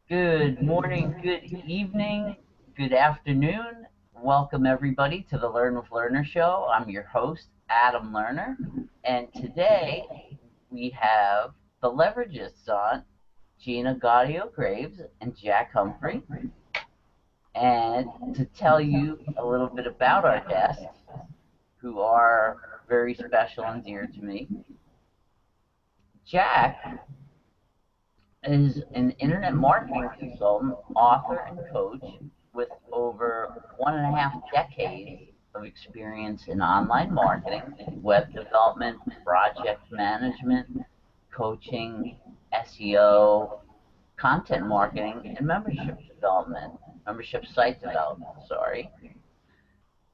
Good morning, good evening, good afternoon. Welcome everybody to the Learn with Lerner show. I'm your host, Adam Lerner, and today we have the Leveragists on, Gina Gaudio Graves and Jack Humphrey. And to tell you a little bit about our guests, who are very special and dear to me, Jack is an internet marketing consultant, author, and coach with over 1.5 decades of experience in online marketing, web development, project management, coaching, SEO, content marketing, and membership site development, sorry.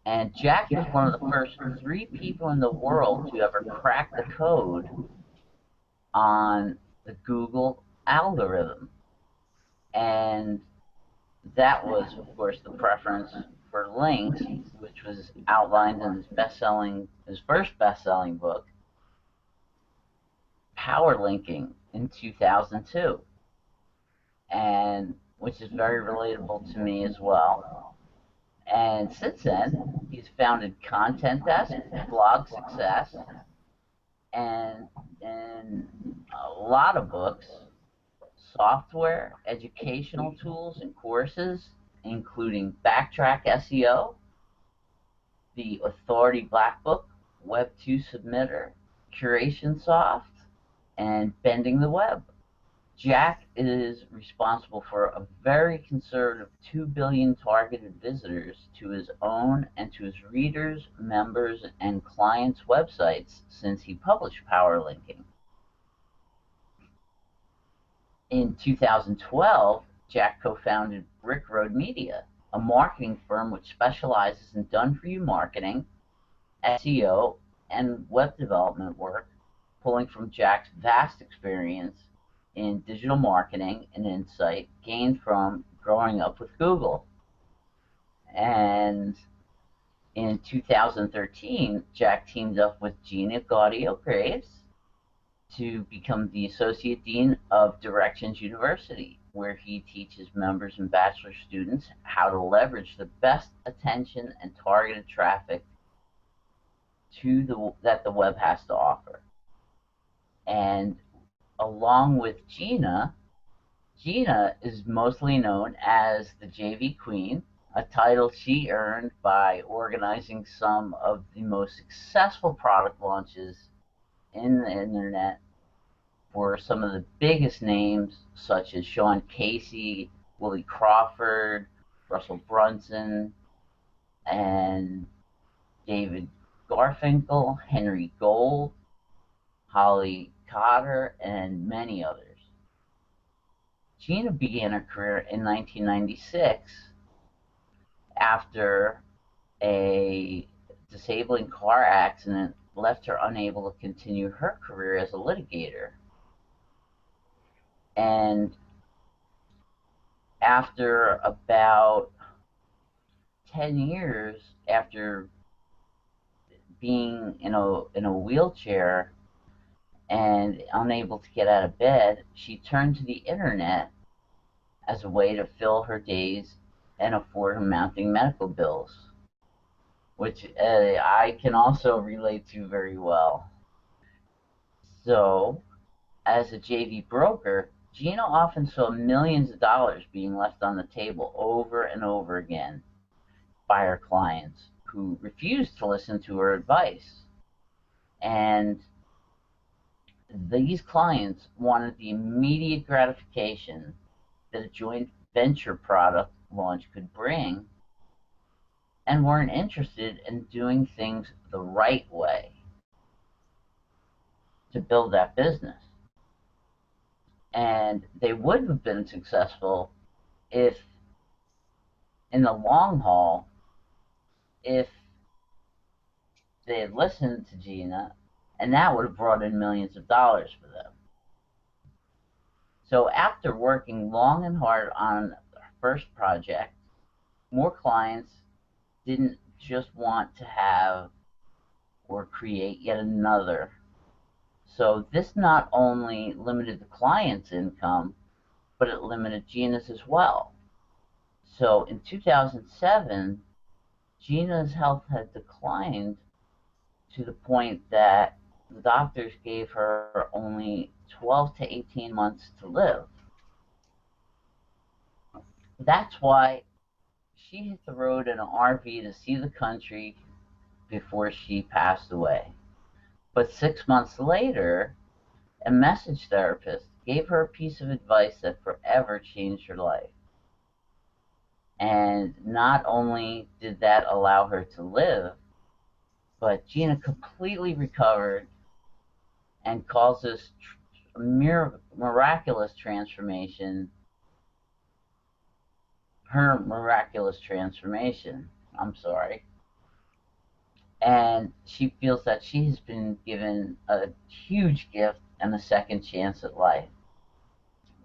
And Jack is one of the first 3 people in the world to ever crack the code on the Google algorithm. And that was, of course, the preference for links, which was outlined in his first best-selling book, Power Linking, in 2002, and which is very relatable to me as well. And since then, he's founded Content Desk, Blog Success, and in a lot of books, software, educational tools, and courses, including Backtrack SEO, the Authority Black Book, Web 2 Submitter, Curation Soft, and Bending the Web. Jack is responsible for a very conservative 2 billion targeted visitors to his own and to his readers, members, and clients' websites since he published Power Linking. In 2012, Jack co-founded Brick Road Media, a marketing firm which specializes in done-for-you marketing, SEO, and web development work, pulling from Jack's vast experience in digital marketing and insight gained from growing up with Google. And in 2013, Jack teamed up with Gina Gaudio Graves to become the Associate Dean of Directions University, where he teaches members and bachelor students how to leverage the best attention and targeted traffic that the web has to offer. And along with Gina is mostly known as the JV Queen, a title she earned by organizing some of the most successful product launches in the internet for some of the biggest names such as Sean Casey, Willie Crawford, Russell Brunson, and David Garfinkel, Henry Gold, Holly Cotter, and many others. Gina began her career in 1996 after a disabling car accident left her unable to continue her career as a litigator. And after about 10 years after being in a wheelchair and unable to get out of bed, she turned to the internet as a way to fill her days and afford her mounting medical bills, which I can also relate to very well. So, as a JV broker, Gina often saw millions of dollars being left on the table over and over again by her clients who refused to listen to her advice. And these clients wanted the immediate gratification that a joint venture product launch could bring and weren't interested in doing things the right way to build that business. And they would have been successful if, in the long haul, if they had listened to Gina, and that would have brought in millions of dollars for them. So after working long and hard on our first project, more clients didn't just want to have or create yet another. So this not only limited the client's income, but it limited Gina's as well. So in 2007, Gina's health had declined to the point that the doctors gave her only 12 to 18 months to live. That's why she hit the road in an RV to see the country before she passed away. But 6 months later, a message therapist gave her a piece of advice that forever changed her life. And not only did that allow her to live, but Gina completely recovered and calls this miraculous transformation her miraculous transformation. I'm sorry. And she feels that she has been given a huge gift and a second chance at life,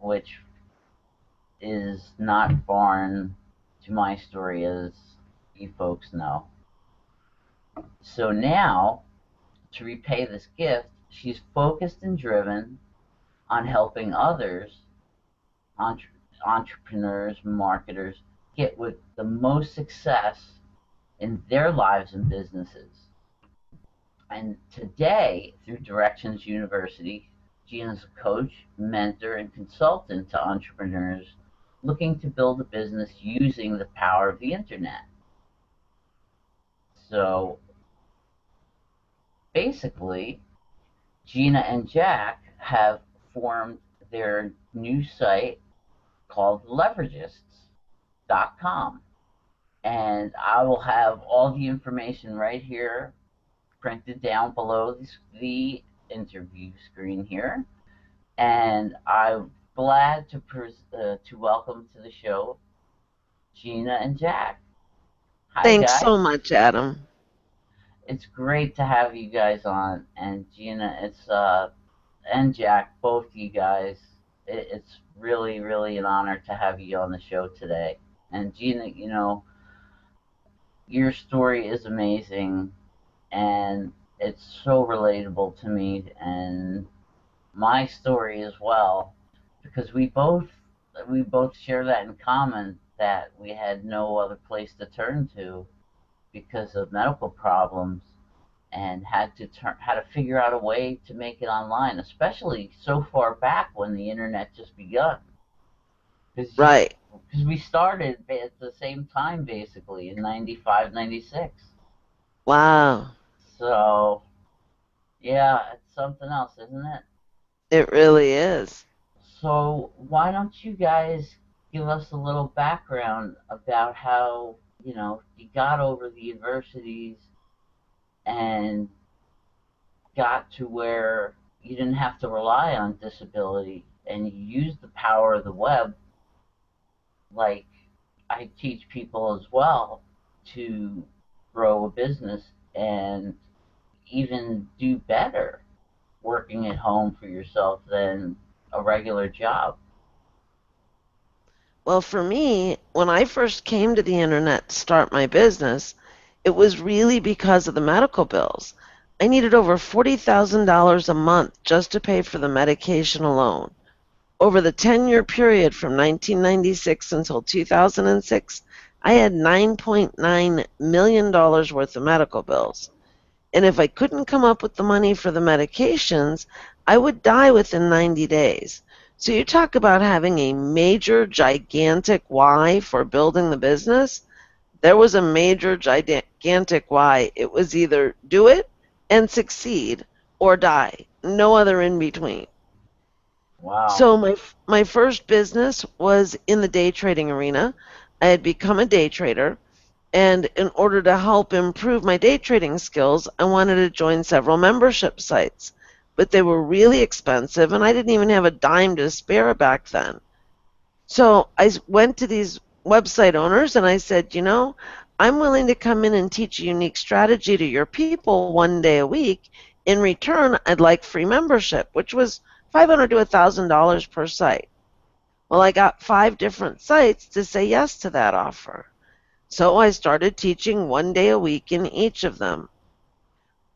which is not foreign to my story, as you folks know. So now, to repay this gift, she's focused and driven on helping others, entrepreneurs, marketers, get with the most success in their lives and businesses. And today, through Directions University, Gina's a coach, mentor, and consultant to entrepreneurs looking to build a business using the power of the internet. So basically, Gina and Jack have formed their new site called Leveragists.com. And I will have all the information right here printed down below the interview screen here. And I'm glad to welcome to the show Gina and Jack. Hi, Thanks guys. so much, Adam. It's great to have you guys on, and Gina, and Jack, both you guys. It's really, really an honor to have you on the show today. And Gina, your story is amazing, and it's so relatable to me, and my story as well, because we both share that in common, that we had no other place to turn to because of medical problems, and had to figure out a way to make it online, especially so far back when the internet just begun. Because Right. we started at the same time, basically, in 95, 96. Wow. So, yeah, it's something else, isn't it? It really is. So, why don't you guys give us a little background about how, you got over the adversities and got to where you didn't have to rely on disability and you used the power of the web, like I teach people as well, to grow a business and even do better working at home for yourself than a regular job. Well, for me, when I first came to the internet to start my business, it was really because of the medical bills. I needed over $40,000 a month just to pay for the medication alone. Over the 10-year period from 1996 until 2006, I had $9.9 million worth of medical bills. And if I couldn't come up with the money for the medications, I would die within 90 days. So you talk about having a major, gigantic why for building the business. There was a major, gigantic why. It was either do it and succeed or die. No other in between. Wow. So my first business was in the day trading arena. I had become a day trader, and in order to help improve my day trading skills, I wanted to join several membership sites. But they were really expensive, and I didn't even have a dime to spare back then. So I went to these website owners and I said, I'm willing to come in and teach a unique strategy to your people 1 day a week. In return, I'd like free membership, which was $500 to $1,000 per site. Well, I got 5 different sites to say yes to that offer. So I started teaching 1 day a week in each of them.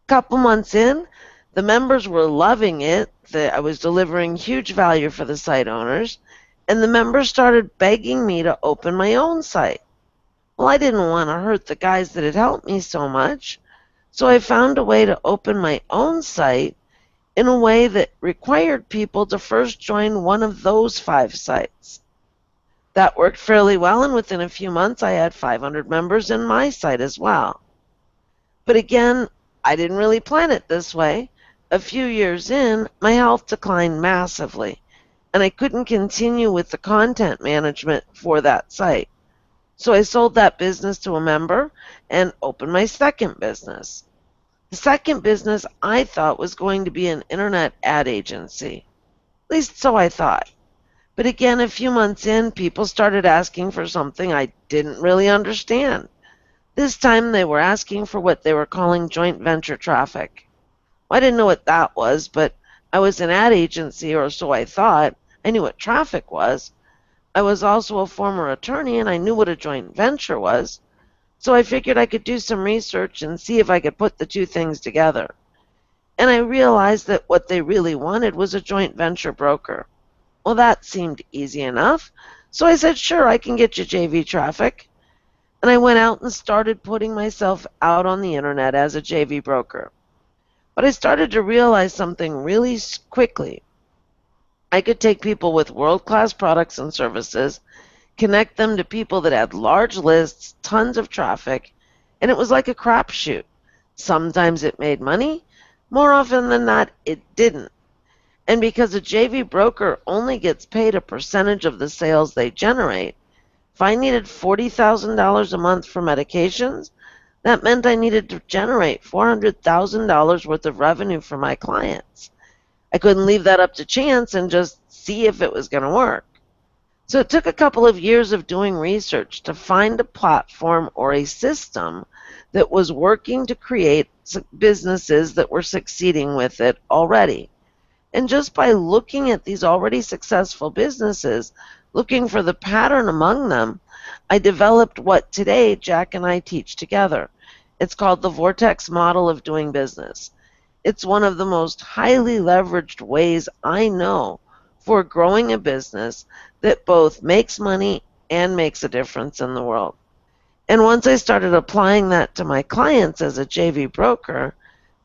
A couple months in, the members were loving it. I was delivering huge value for the site owners. and the members started begging me to open my own site. Well, I didn't want to hurt the guys that had helped me so much, so I found a way to open my own site in a way that required people to first join one of those 5 sites. That worked fairly well, and within a few months I had 500 members in my site as well. But again, I didn't really plan it this way. A few years in, my health declined massively, and I couldn't continue with the content management for that site. So I sold that business to a member and opened my second business. The second business I thought was going to be an internet ad agency. At least so I thought. But again, a few months in, people started asking for something I didn't really understand. This time they were asking for what they were calling joint venture traffic. Well, I didn't know what that was, but I was an ad agency, or so I thought. I knew what traffic was. I was also a former attorney, and I knew what a joint venture was. So I figured I could do some research and see if I could put the two things together. And I realized that what they really wanted was a joint venture broker. Well, that seemed easy enough. So I said, sure, I can get you JV traffic. And I went out and started putting myself out on the internet as a JV broker. But I started to realize something really quickly. I could take people with world-class products and services, connect them to people that had large lists, tons of traffic, and it was like a crapshoot. Sometimes it made money. More often than not, it didn't. And because a JV broker only gets paid a percentage of the sales they generate, if I needed $40,000 a month for medications, that meant I needed to generate $400,000 worth of revenue for my clients. I couldn't leave that up to chance and just see if it was going to work. So it took a couple of years of doing research to find a platform or a system that was working to create businesses that were succeeding with it already. And just by looking at these already successful businesses, looking for the pattern among them, I developed what today Jack and I teach together. It's called the Vortex model of doing business. It's one of the most highly leveraged ways I know for growing a business that both makes money and makes a difference in the world. And once I started applying that to my clients as a JV broker,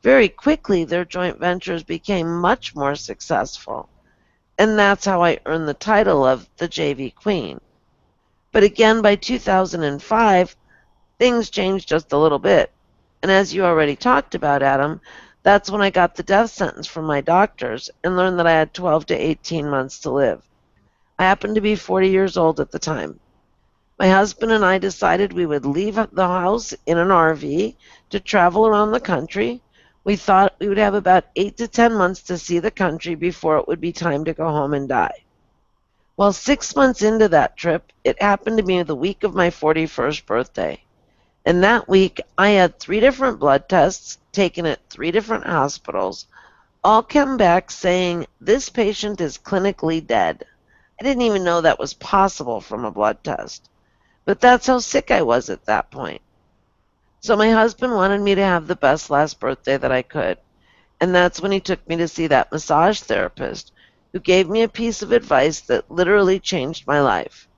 very quickly their joint ventures became much more successful. And that's how I earned the title of the JV Queen. But again, by 2005, things changed just a little bit. And as you already talked about, Adam, that's when I got the death sentence from my doctors and learned that I had 12 to 18 months to live. I happened to be 40 years old at the time. My husband and I decided we would leave the house in an RV to travel around the country. We thought we would have about 8 to 10 months to see the country before it would be time to go home and die. Well, 6 months into that trip, it happened to be the week of my 41st birthday. And that week, I had 3 different blood tests taken at 3 different hospitals, all come back saying this patient is clinically dead. I didn't even know that was possible from a blood test. But that's how sick I was at that point. So my husband wanted me to have the best last birthday that I could. And that's when he took me to see that massage therapist, who gave me a piece of advice that literally changed my life.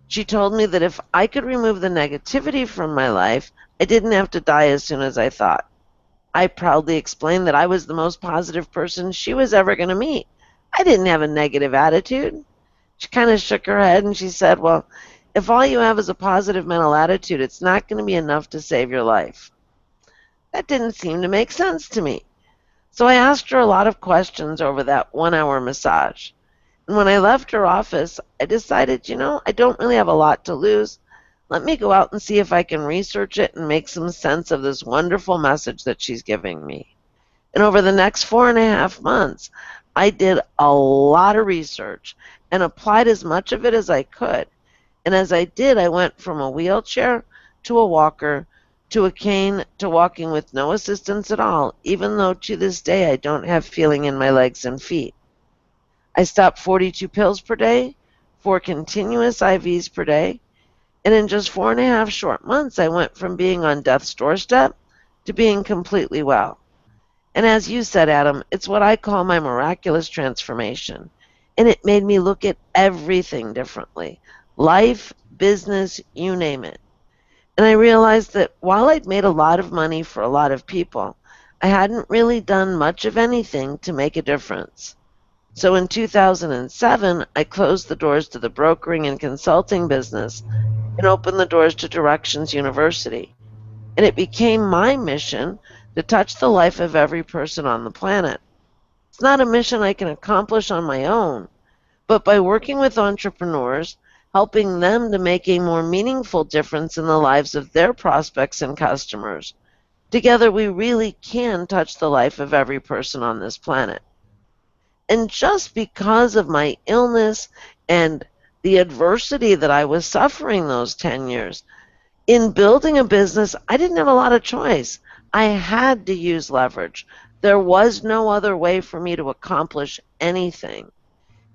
She told me that if I could remove the negativity from my life, I didn't have to die as soon as I thought. I proudly explained that I was the most positive person she was ever going to meet. I didn't have a negative attitude. She kind of shook her head and she said, well, if all you have is a positive mental attitude, it's not going to be enough to save your life. That didn't seem to make sense to me. So I asked her a lot of questions over that 1-hour massage. And when I left her office, I decided, I don't really have a lot to lose. Let me go out and see if I can research it and make some sense of this wonderful message that she's giving me. And over the next 4.5 months, I did a lot of research and applied as much of it as I could. And as I did, I went from a wheelchair to a walker to a cane to walking with no assistance at all, even though to this day I don't have feeling in my legs and feet. I stopped 42 pills per day, 4 continuous IVs per day, and in just 4.5 short months, I went from being on death's doorstep to being completely well. And as you said, Adam, it's what I call my miraculous transformation. and it made me look at everything differently. Life, business, you name it. And I realized that while I'd made a lot of money for a lot of people, I hadn't really done much of anything to make a difference. So in 2007, I closed the doors to the brokering and consulting business and opened the doors to Directions University. And it became my mission to touch the life of every person on the planet. It's not a mission I can accomplish on my own, but by working with entrepreneurs, helping them to make a more meaningful difference in the lives of their prospects and customers, together we really can touch the life of every person on this planet. And just because of my illness and the adversity that I was suffering those 10 years, in building a business, I didn't have a lot of choice. I had to use leverage. There was no other way for me to accomplish anything.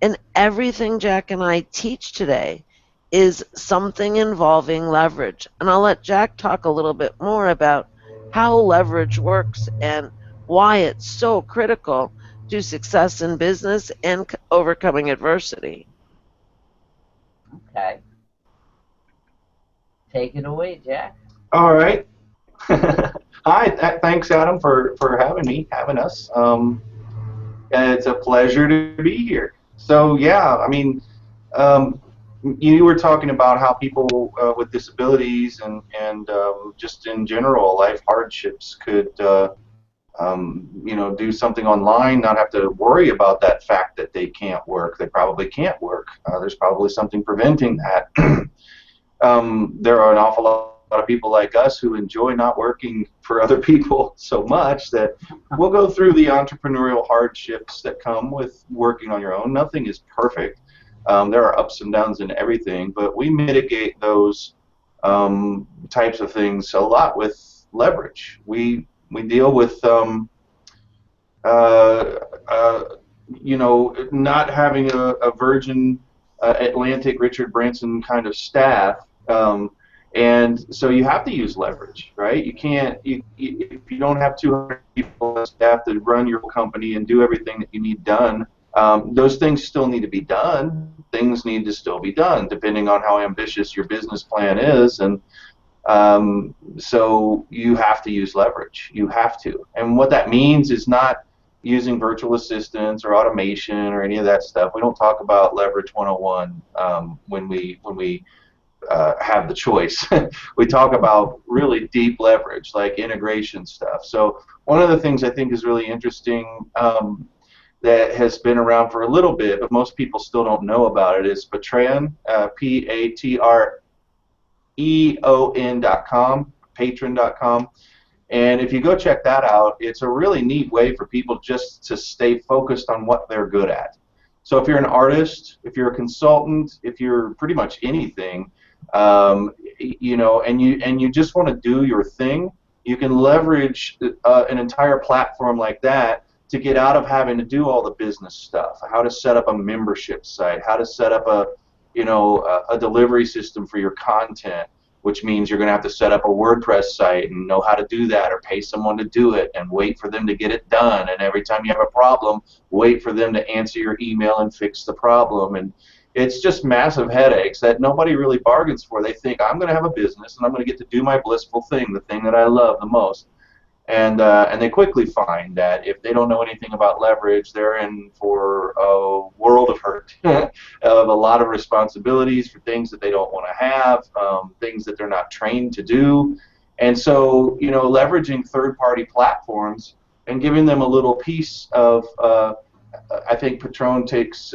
And everything Jack and I teach today is something involving leverage. And I'll let Jack talk a little bit more about how leverage works and why it's so critical to success in business and overcoming adversity. Okay. Take it away, Jack. All right. Hi, thanks, Adam, for having us. It's a pleasure to be here. So, yeah, I mean, um, you were talking about how people with disabilities and just in general life hardships could, do something online, not have to worry about that fact that they can't work. They probably can't work. There's probably something preventing that. There are an awful lot of people like us who enjoy not working for other people so much that we'll go through the entrepreneurial hardships that come with working on your own. Nothing is perfect. There are ups and downs in everything, but we mitigate those types of things a lot with leverage. We deal with uh, uh, not having a Virgin Atlantic Richard Branson kind of staff, and so you have to use leverage, right? You can't, if you don't have 200 people on staff to run your company and do everything that you need done, those things still need to be done. Things need to still be done, depending on how ambitious your business plan is, and so you have to use leverage. You have to, and what that means is not using virtual assistants or automation or any of that stuff. We don't talk about leverage 101 when we have the choice. We talk about really deep leverage, like integration stuff. So one of the things I think is really interesting that has been around for a little bit, but most people still don't know about it, is Patreon, Patreon.com, patron.com. And if you go check that out, it's a really neat way for people just to stay focused on what they're good at. So if you're an artist, if you're a consultant, if you're pretty much anything, and you just want to do your thing, you can leverage an entire platform like that to get out of having to do all the business stuff. How to set up a membership site, how to set up a delivery system for your content, which means you're going to have to set up a WordPress site and know how to do that, or pay someone to do it and wait for them to get it done. And every time you have a problem, wait for them to answer your email and fix the problem. And it's just massive headaches that nobody really bargains for. They think, I'm going to have a business and I'm going to get to do my blissful thing, the thing that I love the most. And they quickly find that if they don't know anything about leverage, they're in for a world of hurt, of a lot of responsibilities for things that they don't want to have, things that they're not trained to do. And so, leveraging third-party platforms and giving them a little piece of, I think Patron takes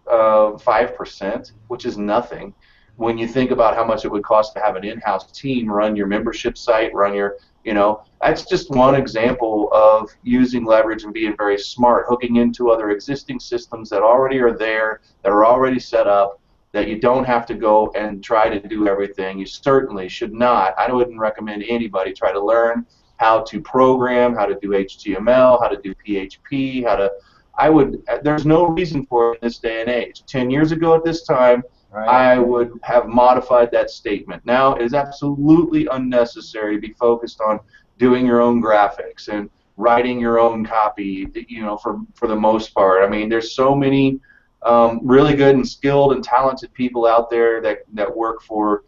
5%, which is nothing when you think about how much it would cost to have an in-house team run your membership site, run your, that's just one example of using leverage and being very smart, hooking into other existing systems that already are there, that are already set up, that you don't have to go and try to do everything. You certainly should not. I wouldn't recommend anybody try to learn how to program, how to do HTML, how to do PHP, there's no reason for it in this day and age. 10 years ago at this time, right, I would have modified that statement. Now it is absolutely unnecessary to be focused on doing your own graphics and writing your own copy, for the most part. I mean, there's so many really good and skilled and talented people out there that work for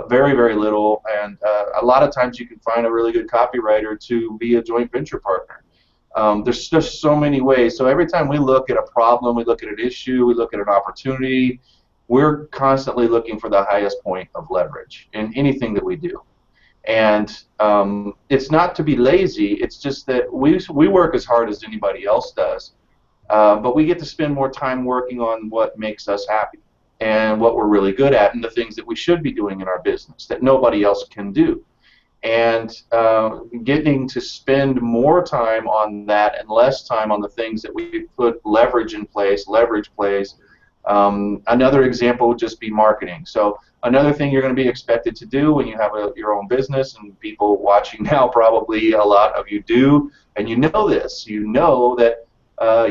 very, very little, and a lot of times you can find a really good copywriter to be a joint venture partner. There's just so many ways. So every time we look at a problem, we look at an issue, we look at an opportunity, we're constantly looking for the highest point of leverage in anything that we do. And it's not to be lazy, it's just that we work as hard as anybody else does, but we get to spend more time working on what makes us happy and what we're really good at and the things that we should be doing in our business that nobody else can do. And getting to spend more time on that and less time on the things that we put leverage plays. Another example would just be marketing. So another thing you're going to be expected to do when you have your own business, and people watching now probably a lot of you do, and you know this, you know that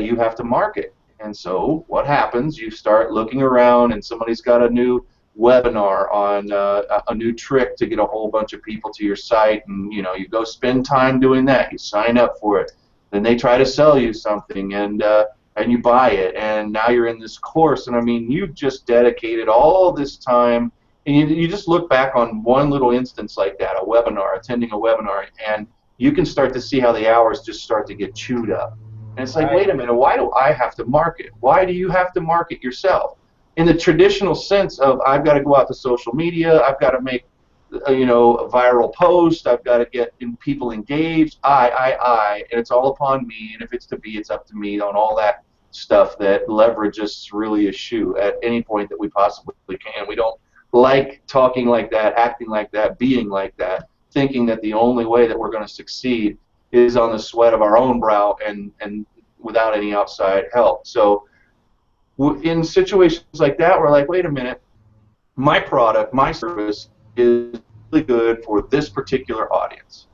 you have to market. And so what happens, you start looking around and somebody's got a new webinar on a new trick to get a whole bunch of people to your site, and you go spend time doing that, you sign up for it, then they try to sell you something, and you buy it, and now you're in this course, and I mean you've just dedicated all this time, and you just look back on one little instance like that, a webinar, attending a webinar, and you can start to see how the hours just start to get chewed up. And it's like, Right. wait a minute, why do I have to market? Why do you have to market yourself? In the traditional sense of I've got to go out to social media, I've got to make a viral post, I've got to get people engaged, and it's all upon me, and if it's to be, it's up to me on all that stuff that Leveragists really eschew at any point that we possibly can. We don't like talking like that, acting like that, being like that, thinking that the only way that we're going to succeed is on the sweat of our own brow and without any outside help. So in situations like that, we're like, wait a minute, my product, my service is really good for this particular audience.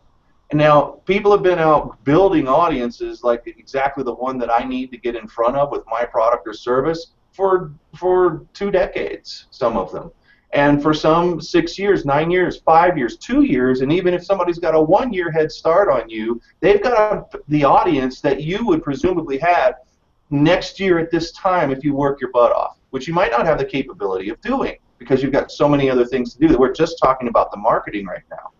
And now people have been out building audiences like exactly the one that I need to get in front of with my product or service for 2 decades, some of them. And for some 6 years, 9 years, 5 years, 2 years, and even if somebody's got a 1-year head start on you, they've got the audience that you would presumably have next year at this time if you work your butt off, which you might not have the capability of doing because you've got so many other things to do. We're just talking about the marketing right now.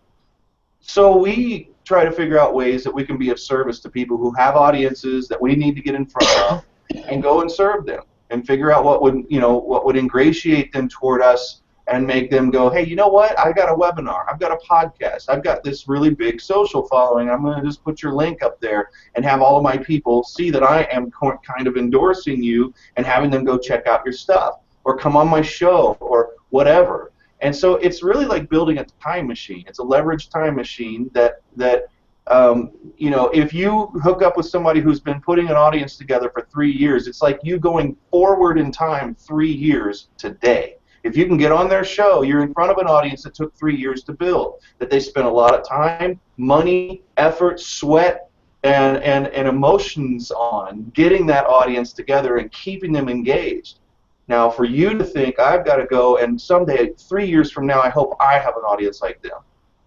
So we try to figure out ways that we can be of service to people who have audiences that we need to get in front of and go and serve them and figure out what would ingratiate them toward us and make them go, hey, you know what? I've got a webinar. I've got a podcast. I've got this really big social following. I'm going to just put your link up there and have all of my people see that I am kind of endorsing you and having them go check out your stuff or come on my show or whatever. And so it's really like building a time machine. It's a leveraged time machine that if you hook up with somebody who's been putting an audience together for 3 years, it's like you going forward in time 3 years today. If you can get on their show, you're in front of an audience that took 3 years to build, that they spent a lot of time, money, effort, sweat, and emotions on getting that audience together and keeping them engaged. Now, for you to think, I've got to go, and someday, 3 years from now, I hope I have an audience like them.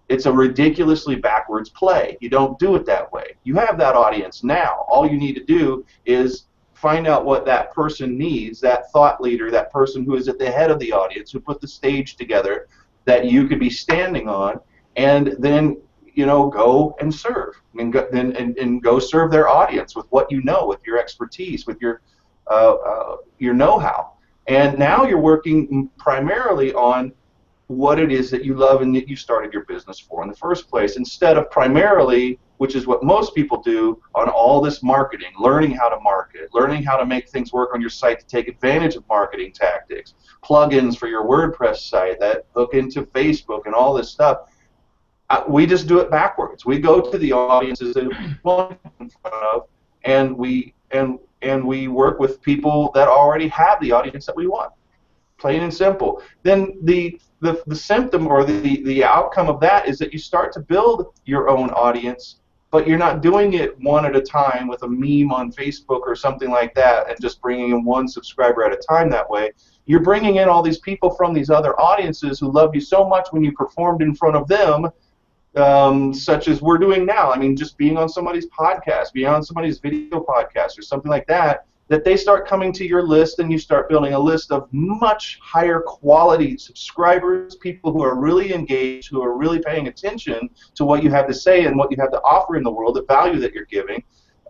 It's a ridiculously backwards play. You don't do it that way. You have that audience now. All you need to do is find out what that person needs, that thought leader, that person who is at the head of the audience, who put the stage together that you could be standing on, and then go and serve. And go serve their audience with what you know, with your expertise, with your know-how. And now you're working primarily on what it is that you love and that you started your business for in the first place, instead of primarily, which is what most people do, on all this marketing, learning how to market, learning how to make things work on your site to take advantage of marketing tactics, plugins for your WordPress site that hook into Facebook and all this stuff. We just do it backwards. We go to the audiences that we want in front of, and we work with people that already have the audience that we want. Plain and simple. Then the symptom or the outcome of that is that you start to build your own audience, but you're not doing it one at a time with a meme on Facebook or something like that and just bringing in one subscriber at a time that way. You're bringing in all these people from these other audiences who loved you so much when you performed in front of them, such as we're doing now. I mean, just being on somebody's podcast, being on somebody's video podcast or something like that, that they start coming to your list, and you start building a list of much higher quality subscribers, people who are really engaged, who are really paying attention to what you have to say and what you have to offer in the world, the value that you're giving.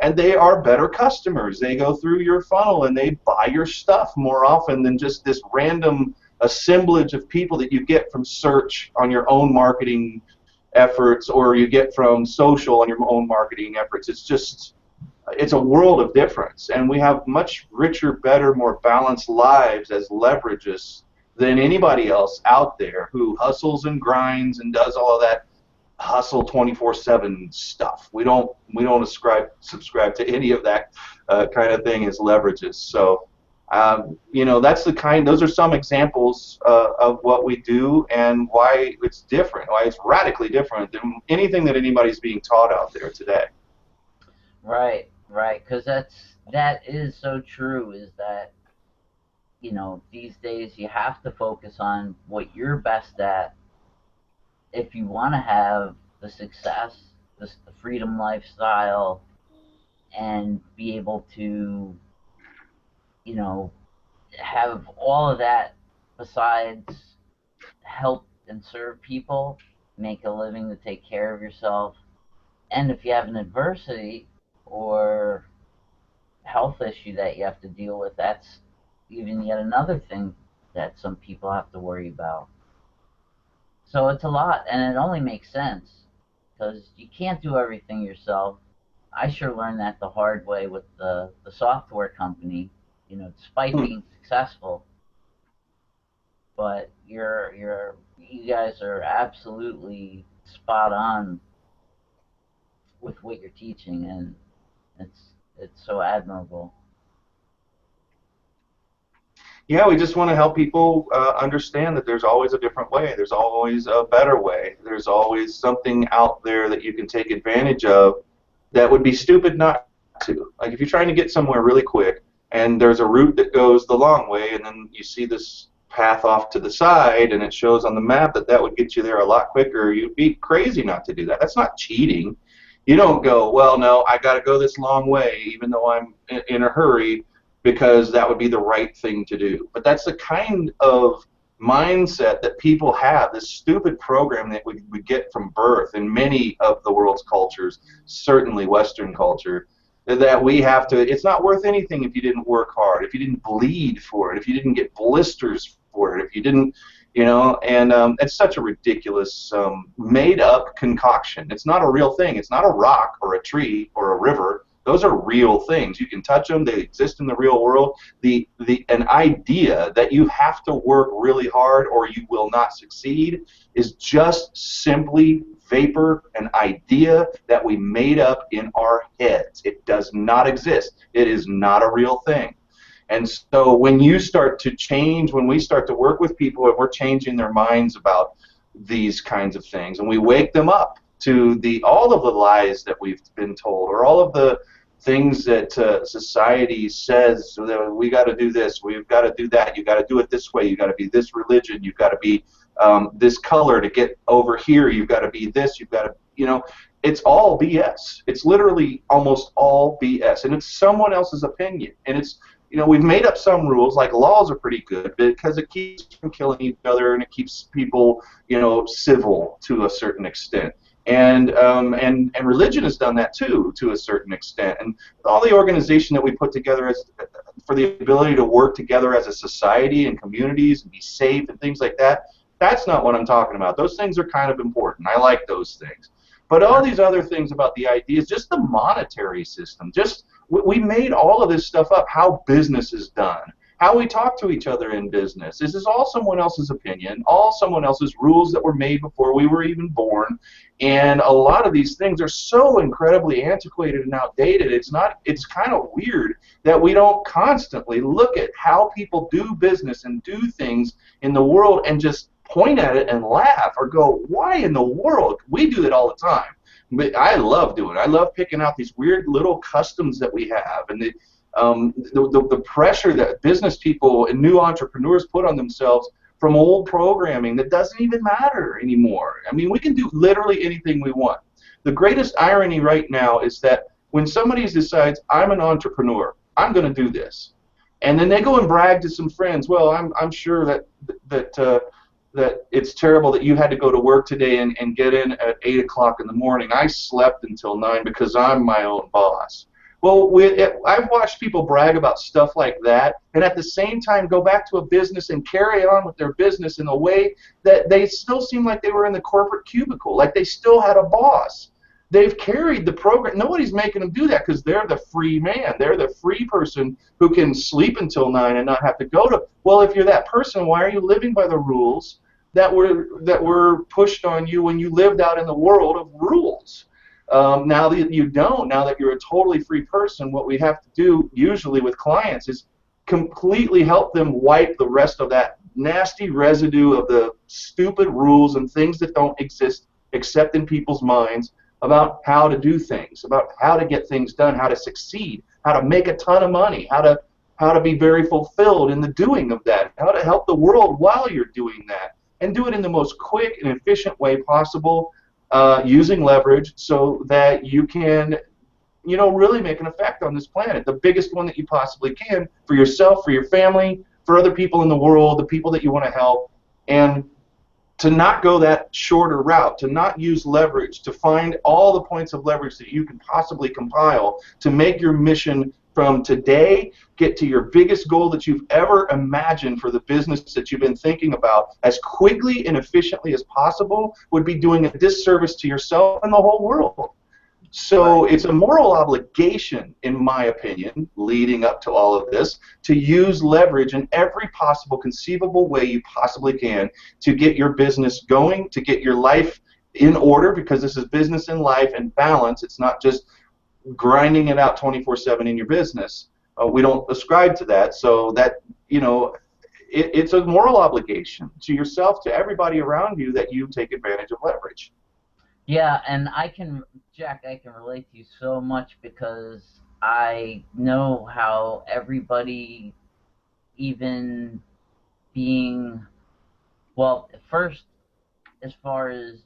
And they are better customers. They go through your funnel and they buy your stuff more often than just this random assemblage of people that you get from search on your own marketing efforts, or you get from social on your own marketing efforts. It's a world of difference, and we have much richer, better, more balanced lives as leveragists than anybody else out there who hustles and grinds and does all of that hustle 24/7 stuff. We don't subscribe to any of that kind of thing as leveragists. So those are some examples of what we do and why it's different, why it's radically different than anything that anybody's being taught out there today. Right, because that is so true, is that, these days you have to focus on what you're best at if you want to have the success, the freedom lifestyle, and be able to, have all of that besides help and serve people, make a living to take care of yourself. And if you have an adversity or health issue that you have to deal with, that's even yet another thing that some people have to worry about. So it's a lot, and it only makes sense, because you can't do everything yourself. I sure learned that the hard way with the software company, despite being successful. But you guys are absolutely spot on with what you're teaching, and it's so admirable. Yeah, we just want to help people understand that there's always a different way. There's always a better way. There's always something out there that you can take advantage of that would be stupid not to. Like if you're trying to get somewhere really quick and there's a route that goes the long way, and then you see this path off to the side and it shows on the map that would get you there a lot quicker, you'd be crazy not to do that. That's not cheating. You don't go, well, no, I got to go this long way even though I'm in a hurry, because that would be the right thing to do. But that's the kind of mindset that people have, this stupid program that we get from birth in many of the world's cultures, certainly Western culture, that we have to, it's not worth anything if you didn't work hard, if you didn't bleed for it, if you didn't get blisters for it, if you didn't, and it's such a ridiculous made-up concoction. It's not a real thing. It's not a rock or a tree or a river. Those are real things. You can touch them. They exist in the real world. An idea that you have to work really hard or you will not succeed is just simply vapor, an idea that we made up in our heads. It does not exist. It is not a real thing. And so when you start to change, when we start to work with people and we're changing their minds about these kinds of things, and we wake them up to all of the lies that we've been told, or all of the things that society says, that we got to do this, we've got to do that, you got to do it this way, you got to be this religion, you've got to be this color to get over here, you've got to be this, you've got to, it's all BS. It's literally almost all BS, and it's someone else's opinion, and it's, we've made up some rules, like laws are pretty good because it keeps from killing each other and it keeps people, civil to a certain extent. And religion has done that too, to a certain extent. And all the organization that we put together for the ability to work together as a society and communities and be safe and things like that, that's not what I'm talking about. Those things are kind of important. I like those things. But all these other things about the ideas, just the monetary system, we made all of this stuff up, how business is done, how we talk to each other in business. This is all someone else's opinion, all someone else's rules that were made before we were even born. And a lot of these things are so incredibly antiquated and outdated. It's kind of weird that we don't constantly look at how people do business and do things in the world and just point at it and laugh or go, why in the world? We do it all the time. But I love doing it. I love picking out these weird little customs that we have, and the pressure that business people and new entrepreneurs put on themselves from old programming that doesn't even matter anymore. I mean, we can do literally anything we want. The greatest irony right now is that when somebody decides, I'm an entrepreneur, I'm going to do this. And then they go and brag to some friends. Well, I'm sure that it's terrible that you had to go to work today and get in at 8 o'clock in the morning. I slept until 9 because I'm my own boss. Well, I've watched people brag about stuff like that, and at the same time go back to a business and carry on with their business in a way that they still seem like they were in the corporate cubicle, like they still had a boss. They've carried the program. Nobody's making them do that because they're the free man. They're the free person who can sleep until 9 and not have to go to. Well, if you're that person, why are you living by the rules that were pushed on you when you lived out in the world of rules? Now that you don't, now that you're a totally free person, what we have to do usually with clients is completely help them wipe the rest of that nasty residue of the stupid rules and things that don't exist except in people's minds about how to do things, about how to get things done, how to succeed, how to make a ton of money, how to be very fulfilled in the doing of that, how to help the world while you're doing that, and do it in the most quick and efficient way possible, using leverage so that you can, really make an effect on this planet, the biggest one that you possibly can for yourself, for your family, for other people in the world, the people that you want to help, and to not go that shorter route, to not use leverage, to find all the points of leverage that you can possibly compile to make your mission from today get to your biggest goal that you've ever imagined for the business that you've been thinking about as quickly and efficiently as possible would be doing a disservice to yourself and the whole world. So it's a moral obligation, in my opinion, leading up to all of this, to use leverage in every possible conceivable way you possibly can to get your business going, to get your life in order, because this is business and life and balance. It's not just grinding it out 24/7 in your business. We don't ascribe to that. So that, it's a moral obligation to yourself, to everybody around you, that you take advantage of leverage. Yeah, and Jack, I can relate to you so much because I know how everybody, even being, well, first, as far as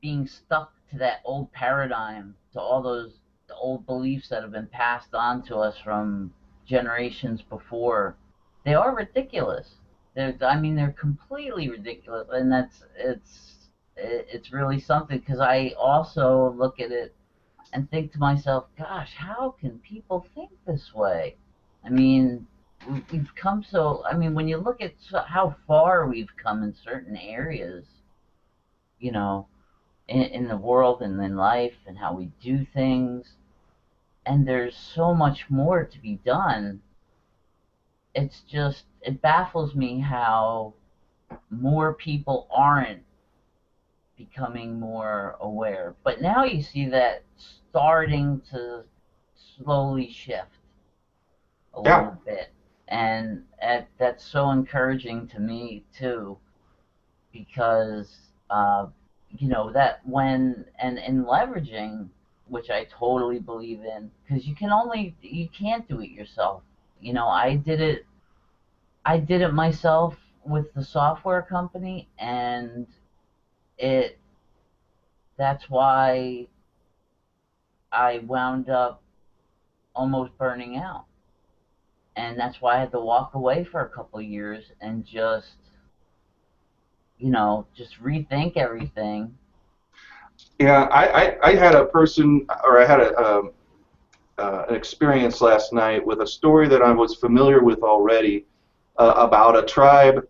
being stuck to that old paradigm, to all those the old beliefs that have been passed on to us from generations before, they are ridiculous. They're completely ridiculous, and it's really something, because I also look at it and think to myself, gosh, how can people think this way? I mean, we've come so. I mean, when you look at how far we've come in certain areas, you know, in the world and in life, and how we do things, and there's so much more to be done. It baffles me how more people aren't becoming more aware. But now you see that starting to slowly shift a little bit. And that's so encouraging to me, too, because, that and in leveraging, which I totally believe in, because you can't do it yourself. I did it myself with the software company, and that's why I wound up almost burning out. And that's why I had to walk away for a couple of years and just rethink everything. Yeah, I had a person, or I had an experience last night with a story that I was familiar with already, about a tribe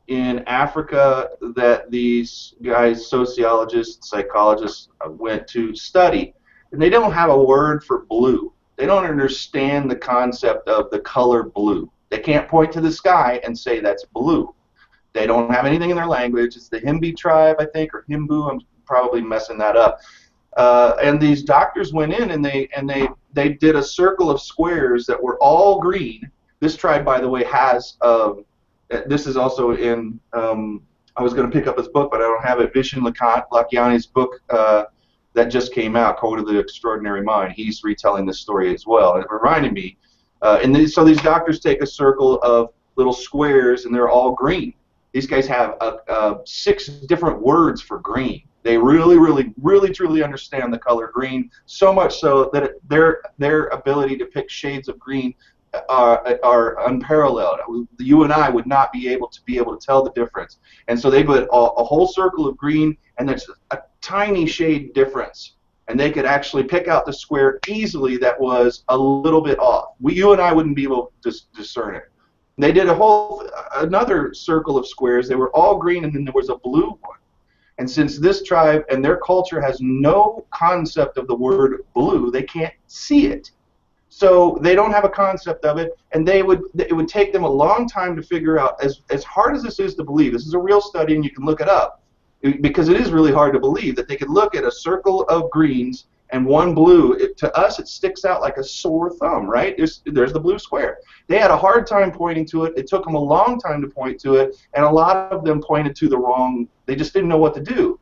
in Africa that these guys, sociologists, psychologists, went to study. And they don't have a word for blue. They don't understand the concept of the color blue. They can't point to the sky and say that's blue. They don't have anything in their language. It's the Himbi tribe, I think, or Himbu. I'm probably messing that up. And these doctors went in and they did a circle of squares that were all green. This tribe, by the way, has this is also in, I was going to pick up his book, but I don't have it, Vishen Lakhiani's book that just came out, Code of the Extraordinary Mind. He's retelling this story as well. And it reminded me, so these doctors take a circle of little squares, and they're all green. These guys have 6 different words for green. They really, really, really, truly understand the color green, so much so that their ability to pick shades of green are unparalleled. You and I would not be able to tell the difference. And so they put a whole circle of green, and there's a tiny shade difference. And they could actually pick out the square easily that was a little bit off. You and I wouldn't be able to discern it. They did another circle of squares. They were all green, and then there was a blue one. And since this tribe and their culture has no concept of the word blue, they can't see it. So they don't have a concept of it, and it would take them a long time to figure out, as hard as this is to believe. This is a real study, and you can look it up, because it is really hard to believe that they could look at a circle of greens and one blue. To us, it sticks out like a sore thumb, right? There's the blue square. They had a hard time pointing to it. It took them a long time to point to it, and a lot of them pointed to the wrong. They just didn't know what to do.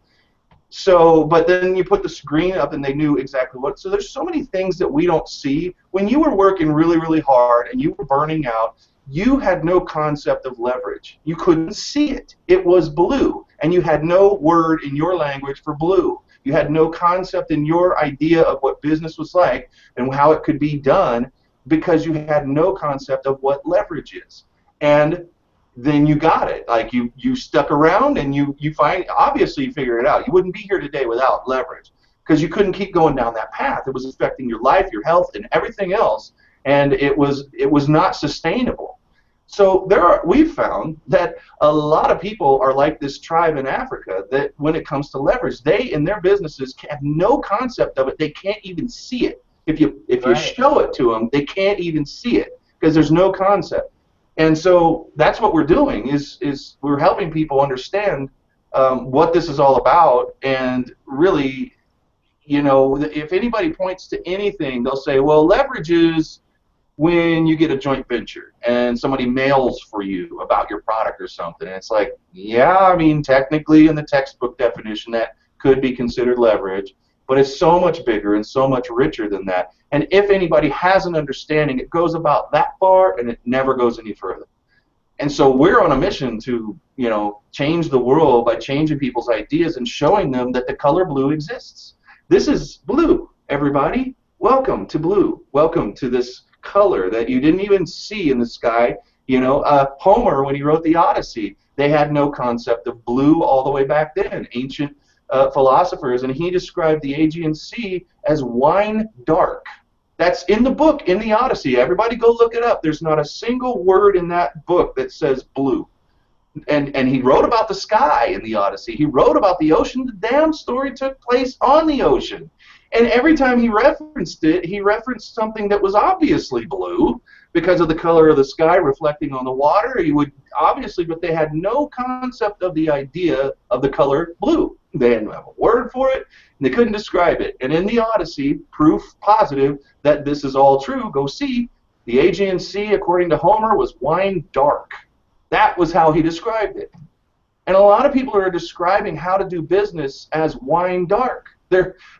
So, but then you put the screen up and they knew exactly what. So there's so many things that we don't see. When you were working really, really hard and you were burning out, you had no concept of leverage. You couldn't see it. It was blue, and you had no word in your language for blue. You had no concept in your idea of what business was like and how it could be done, because you had no concept of what leverage is. And then you got it. Like you stuck around, and you obviously you figured it out. You wouldn't be here today without leverage, because you couldn't keep going down that path. It was affecting your life, your health, and everything else, and it was not sustainable. So we've found that a lot of people are like this tribe in Africa, that when it comes to leverage, they in their businesses have no concept of it. They can't even see it. If you show it to them, they can't even see it, because there's no concept. And so that's what we're doing, is we're helping people understand what this is all about. And really, if anybody points to anything, they'll say, well, leverage is when you get a joint venture and somebody mails for you about your product or something. And it's like, yeah, I mean, technically in the textbook definition that could be considered leverage, but it's so much bigger and so much richer than that. And if anybody has an understanding, it goes about that far and it never goes any further. And so we're on a mission to, change the world by changing people's ideas and showing them that the color blue exists. This is blue, everybody. Welcome to blue. Welcome to this color that you didn't even see in the sky. Homer, when he wrote the Odyssey, they had no concept of blue all the way back then, ancient philosophers, and he described the Aegean Sea as wine dark. That's in the book, in the Odyssey. Everybody go look it up. There's not a single word in that book that says blue. And he wrote about the sky in the Odyssey. He wrote about the ocean. The damn story took place on the ocean. And every time he referenced it, he referenced something that was obviously blue because of the color of the sky reflecting on the water. He would obviously, but they had no concept of the idea of the color blue. They didn't have a word for it, and they couldn't describe it. And in the Odyssey, proof positive that this is all true, go see, the Aegean Sea, according to Homer, was wine dark. That was how he described it. And a lot of people are describing how to do business as wine dark.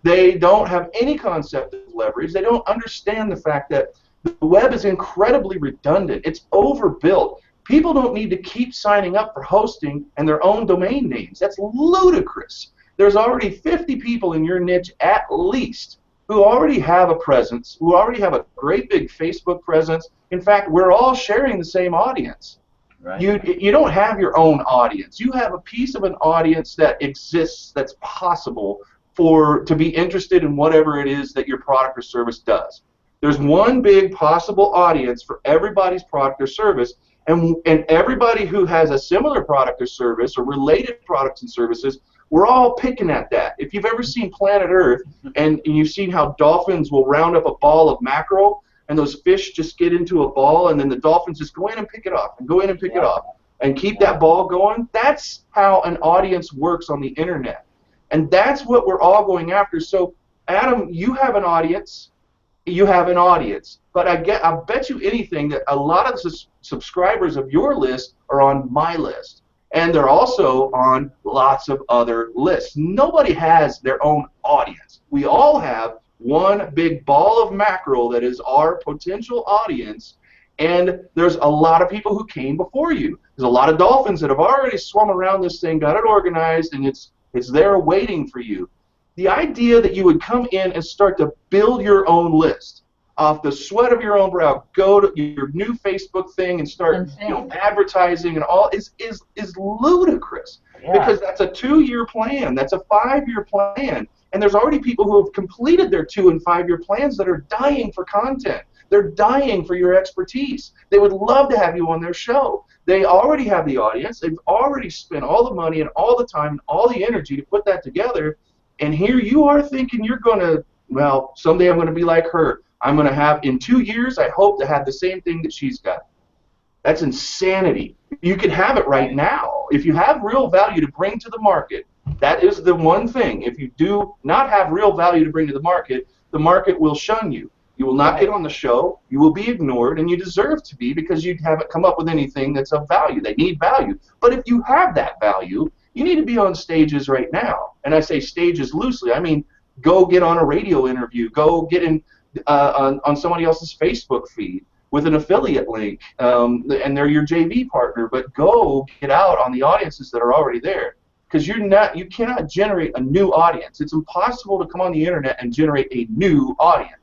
They don't have any concept of leverage. They don't understand the fact that the web is incredibly redundant. It's overbuilt. People don't need to keep signing up for hosting and their own domain names. That's ludicrous. There's already 50 people in your niche at least who already have a presence, who already have a great big Facebook presence. In fact, we're all sharing the same audience. Right. You don't have your own audience. You have a piece of an audience that exists, that's possible to be interested in whatever it is that your product or service does. There's one big possible audience for everybody's product or service, and everybody who has a similar product or service or related products and services, we're all picking at that. If you've ever seen Planet Earth and you've seen how dolphins will round up a ball of mackerel, and those fish just get into a ball, and then the dolphins just go in and pick it up, and go in and pick it up, and keep that ball going. That's how an audience works on the internet. And that's what we're all going after. So, Adam, you have an audience. You have an audience. But I bet you anything that a lot of the subscribers of your list are on my list. And they're also on lots of other lists. Nobody has their own audience. We all have one big ball of mackerel that is our potential audience, and there's a lot of people who came before you. There's a lot of dolphins that have already swum around this thing, got it organized, and it's It's there waiting for you. The idea that you would come in and start to build your own list off the sweat of your own brow, go to your new Facebook thing and start advertising and all is ludicrous. Yeah. Because that's a 2-year plan, that's a 5-year plan, and there's already people who have completed their 2- and 5-year plans that are dying for content. They're dying for your expertise. They would love to have you on their show. They already have the audience. They've already spent all the money and all the time and all the energy to put that together. And here you are thinking you're going to, well, someday I'm going to be like her. I'm going to have, in 2 years, I hope to have the same thing that she's got. That's insanity. You can have it right now. If you have real value to bring to the market, that is the one thing. If you do not have real value to bring to the market will shun you. You will not get on the show. You will be ignored, and you deserve to be because you haven't come up with anything that's of value. They need value. But if you have that value, you need to be on stages right now. And I say stages loosely. I mean, go get on a radio interview. Go get in on somebody else's Facebook feed with an affiliate link, and they're your JV partner. But go get out on the audiences that are already there, because you cannot generate a new audience. It's impossible to come on the internet and generate a new audience.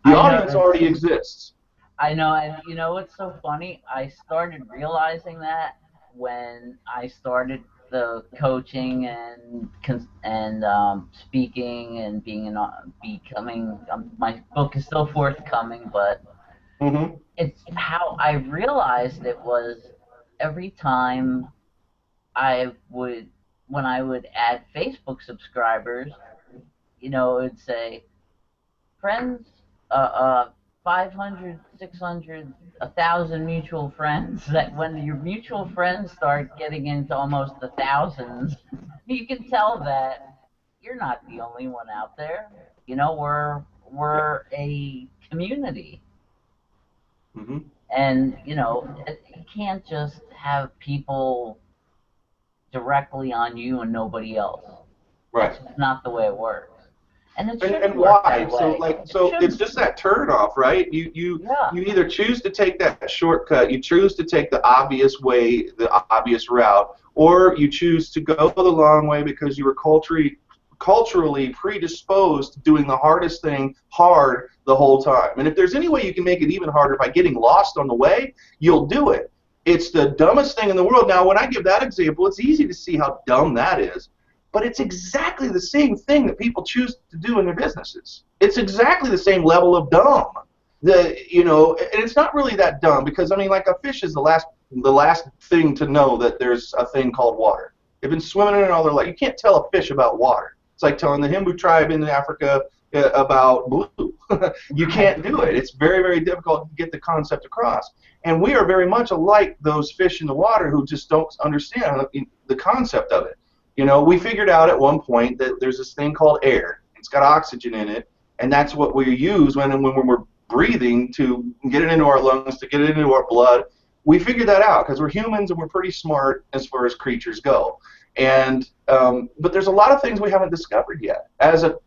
The audience already exists. I know, and you know what's so funny? I started realizing that when I started the coaching and speaking and becoming. My book is still forthcoming, but it's how I realized it was every time when I would add Facebook subscribers, you know, it would say friends. 500, 600, 1,000 mutual friends. That when your mutual friends start getting into almost the thousands, you can tell that you're not the only one out there. You know, we're a community, and you know, you can't just have people directly on you and nobody else. Right. It's not the way it works. And why? So it's just that turn off, right? You either choose to take that shortcut, you choose to take the obvious way, the obvious route, or you choose to go the long way because you were culturally predisposed to doing the hardest thing hard the whole time. And if there's any way you can make it even harder by getting lost on the way, you'll do it. It's the dumbest thing in the world. Now, when I give that example, it's easy to see how dumb that is. But it's exactly the same thing that people choose to do in their businesses. It's exactly the same level of dumb. And it's not really that dumb because, I mean, like a fish is the last thing to know that there's a thing called water. They've been swimming in it all their life. You can't tell a fish about water. It's like telling the Himbu tribe in Africa about blue. You can't do it. It's very, very difficult to get the concept across. And we are very much alike those fish in the water who just don't understand the concept of it. You know, we figured out at one point that there's this thing called air. It's got oxygen in it, and that's what we use when we're breathing to get it into our lungs, to get it into our blood. We figured that out because we're humans and we're pretty smart as far as creatures go. And but there's a lot of things we haven't discovered yet. As a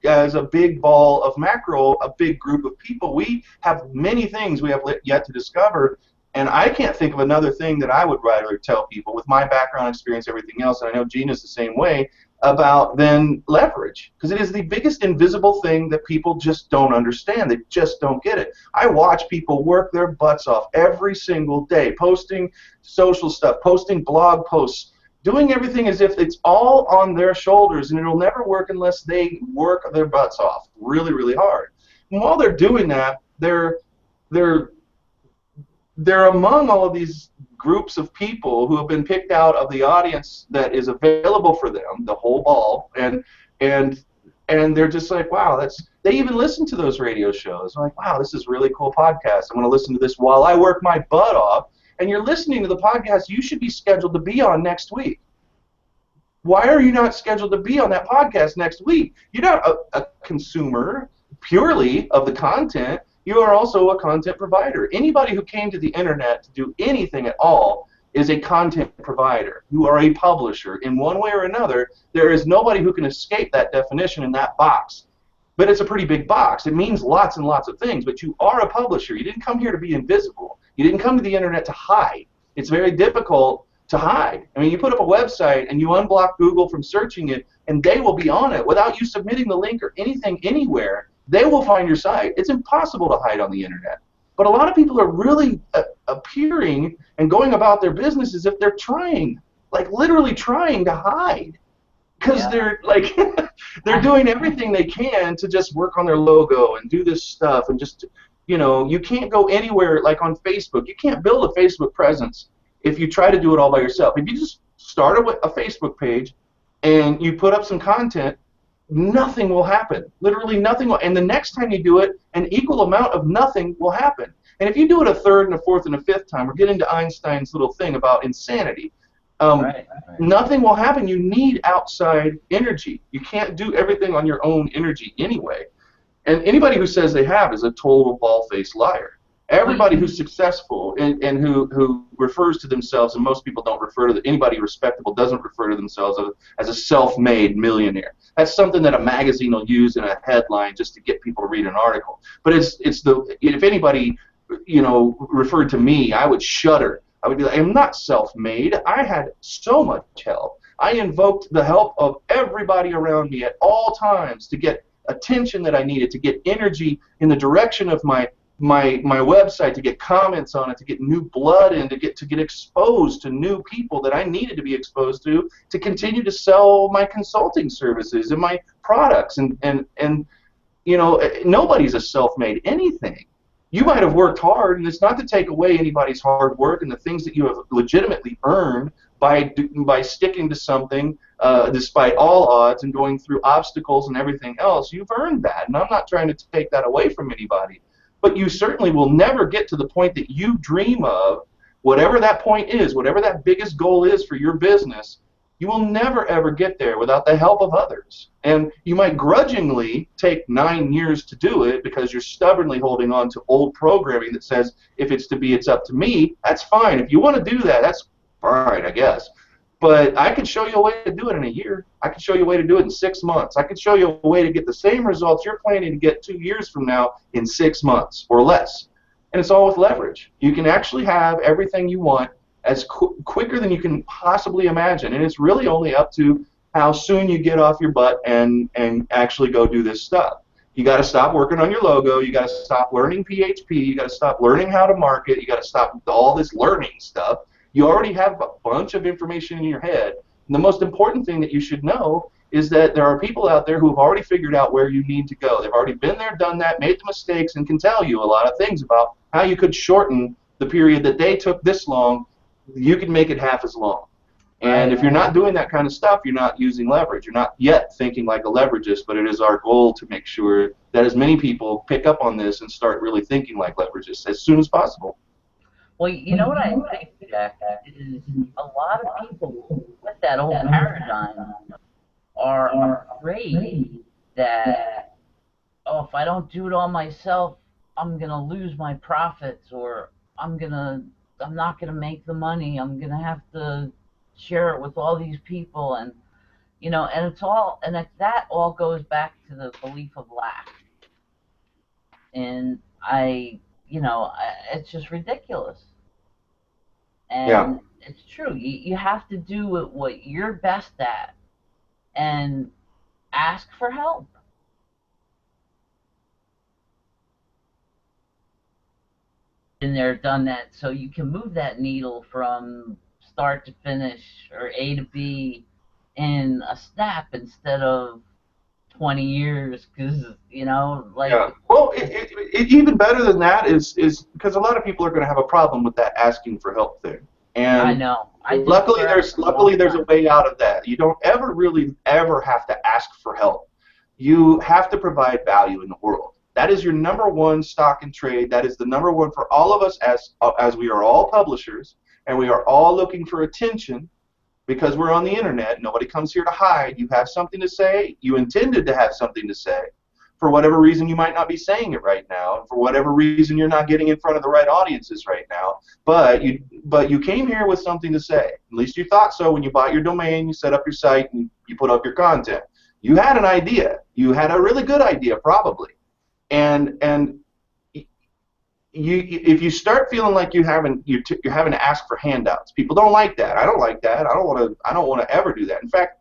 big ball of mackerel, a big group of people, we have many things we have yet to discover. And I can't think of another thing that I would rather tell people with my background experience, everything else, and I know Gina's the same way, about than leverage. Because it is the biggest invisible thing that people just don't understand. They just don't get it. I watch people work their butts off every single day, posting social stuff, posting blog posts, doing everything as if it's all on their shoulders, and it'll never work unless they work their butts off really, really hard. And while they're doing that, they're among all of these groups of people who have been picked out of the audience that is available for them, the whole ball, and they're just like, wow, they even listen to those radio shows. I'm like, wow, this is a really cool podcast. I'm going to listen to this while I work my butt off. And you're listening to the podcast you should be scheduled to be on next week. Why are you not scheduled to be on that podcast next week? You're not a consumer purely of the content. You are also a content provider. Anybody who came to the internet to do anything at all is a content provider. You are a publisher. In one way or another, there is nobody who can escape that definition in that box. But it's a pretty big box. It means lots and lots of things, but you are a publisher. You didn't come here to be invisible. You didn't come to the internet to hide. It's very difficult to hide. I mean, you put up a website and you unblock Google from searching it, and they will be on it without you submitting the link or anything anywhere. They will find your site. It's impossible to hide on the internet. But a lot of people are really appearing and going about their business as if they're trying, like literally trying to hide, because they're like they're doing everything they can to just work on their logo and do this stuff, and just, you know, you can't go anywhere like on Facebook. You can't build a Facebook presence if you try to do it all by yourself. If you just start a Facebook page and you put up some content, nothing will happen. Literally nothing will. And the next time you do it, an equal amount of nothing will happen. And if you do it a third and a fourth and a fifth time, we're getting to Einstein's little thing about insanity. Nothing will happen. You need outside energy. You can't do everything on your own energy anyway. And anybody who says they have is a total bald-faced liar. Everybody who's successful and who refers to themselves, and most people don't refer to anybody respectable doesn't refer to themselves as a self-made millionaire. That's something that a magazine will use in a headline just to get people to read an article. But if anybody, you know, referred to me, I would shudder. I would be like, I'm not self-made. I had so much help. I invoked the help of everybody around me at all times to get attention that I needed, to get energy in the direction of my website, to get comments on it, to get new blood in, to get exposed to new people that I needed to be exposed to continue to sell my consulting services and my products. And you know, nobody's a self-made anything. You might have worked hard, and it's not to take away anybody's hard work and the things that you have legitimately earned by sticking to something despite all odds and going through obstacles and everything else. You've earned that, and I'm not trying to take that away from anybody. But you certainly will never get to the point that you dream of, whatever that point is, whatever that biggest goal is for your business. You will never, ever get there without the help of others. And you might grudgingly take 9 years to do it because you're stubbornly holding on to old programming that says, if it's to be, it's up to me. That's fine. If you want to do that, that's fine, I guess. But I could show you a way to do it in a year. I could show you a way to do it in 6 months. I could show you a way to get the same results you're planning to get 2 years from now in 6 months or less. And it's all with leverage. You can actually have everything you want as quicker than you can possibly imagine. And it's really only up to how soon you get off your butt and actually go do this stuff. You got to stop working on your logo. You got to stop learning PHP. You got to stop learning how to market. You got to stop all this learning stuff. You already have a bunch of information in your head. And the most important thing that you should know is that there are people out there who have already figured out where you need to go. They've already been there, done that, made the mistakes, and can tell you a lot of things about how you could shorten the period that they took this long. You can make it half as long. And if you're not doing that kind of stuff, you're not using leverage. You're not yet thinking like a leveragist, but it is our goal to make sure that as many people pick up on this and start really thinking like leverageists as soon as possible. Well, you know what I think, Jack, is a lot of people with that old paradigm are afraid that, oh, if I don't do it all myself, I'm going to lose my profits, or I'm not going to make the money. I'm going to have to share it with all these people, and you know, and that all goes back to the belief of lack. And it's just ridiculous. And it's true. You have to do what you're best at and ask for help. Been there, done that, so you can move that needle from start to finish, or A to B, in a snap instead of 20 years, because, you know, like... Yeah. Well, even better than that is because a lot of people are going to have a problem with that asking for help thing. And I know. Luckily, there's a way out of that. You don't really ever have to ask for help. You have to provide value in the world. That is your number one stock and trade. That is the number one for all of us, as we are all publishers, and we are all looking for attention because we're on the internet. Nobody comes here to hide. You have something to say. You intended to have something to say. For whatever reason, you might not be saying it right now. For whatever reason, you're not getting in front of the right audiences right now. But you came here with something to say. At least you thought so when you bought your domain, you set up your site, and you put up your content. You had an idea. You had a really good idea, probably. And if you start feeling like you're having to ask for handouts, people don't like that. I don't like that. I don't want to ever do that. In fact,